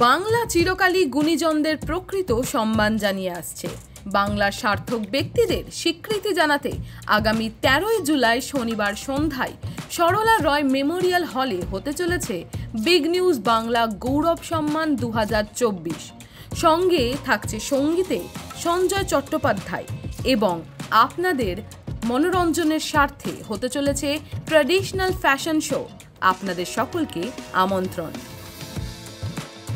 বাংলা চিরকালই গুণীজনদের প্রকৃত সম্মান জানিয়ে আসছে। বাংলার সার্থক ব্যক্তিদের স্বীকৃতি জানাতে আগামী 13ই জুলাই শনিবার সন্ধ্যায় সরলা রয় মেমোরিয়াল হলে হতে চলেছে বিগ নিউজ বাংলা গৌরব সম্মান 2024। সঙ্গে থাকছে সঙ্গীতে সঞ্জয় চট্টোপাধ্যায় এবং আপনাদের মনোরঞ্জনের স্বার্থে হতে চলেছে ট্র্যাডিশনাল ফ্যাশন শো। আপনাদের সকলকে আমন্ত্রণ।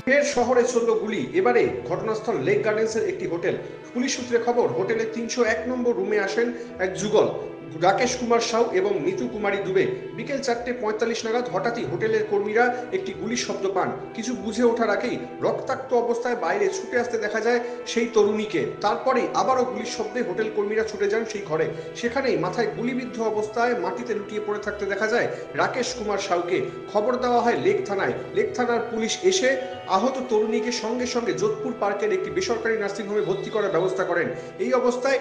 ফের শহরে চলল গুলি। এবারে ঘটনাস্থল লেক গার্ডেন্সের একটি হোটেল। পুলিশ সূত্রে খবর, হোটেলের 301 নম্বর রুমে আসেন এক যুগল রাকেশ কুমার সাউ এবং নিতু কুমারী দুবে। বিকেল 4:45 নাগাদ হঠাৎই হোটেলের কর্মীরা একটি গুলির শব্দ পান। কিছু বুঝে ওঠার আগেই রক্তাক্ত অবস্থায় বাইরে ছুটে আসতে দেখা যায় সেই তরুণীকে। তারপরেই আবারও গুলির শব্দে হোটেল কর্মীরা ছুটে যান সেই ঘরে। সেখানেই মাথায় গুলিবিদ্ধ অবস্থায় মাটিতে লুটিয়ে পড়ে থাকতে দেখা যায় রাকেশ কুমার সাউকে। খবর দেওয়া হয় লেক থানায়। লেক থানার পুলিশ এসে আহত তরুণীকে সঙ্গে সঙ্গে যোধপুর পার্কের একটি বেসরকারি নার্সিংহোমে ভর্তি করার ব্যবস্থা করেন। এই অবস্থায়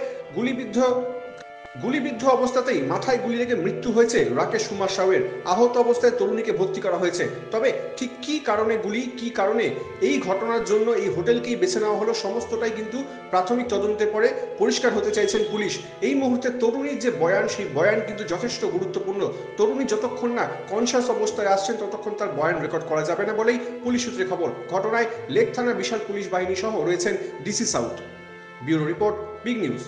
গুলিবিদ্ধ অবস্থাতেই মাথায় গুলি লেগে মৃত্যু হয়েছে রাকেশ কুমার সাউয়ের। আহত অবস্থায় তরুণীকে ভর্তি করা হয়েছে। তবে ঠিক কি কারণে গুলি, কি কারণে এই ঘটনার জন্য এই হোটেলকেই বেছে নেওয়া হলো, সমস্তটাই কিন্তু প্রাথমিক তদন্তের পরে পরিষ্কার হতে চাইছেন পুলিশ। এই মুহূর্তে তরুণীর যে বয়ান, সেই বয়ান কিন্তু যথেষ্ট গুরুত্বপূর্ণ। তরুণী যতক্ষণ না কনশাস অবস্থায় আসছেন ততক্ষণ তার বয়ান রেকর্ড করা যাবে না বলেই পুলিশ সূত্রে খবর। ঘটনায় লেক থানার বিশাল পুলিশ বাহিনী সহ রয়েছেন DC south. Bureau report, big news.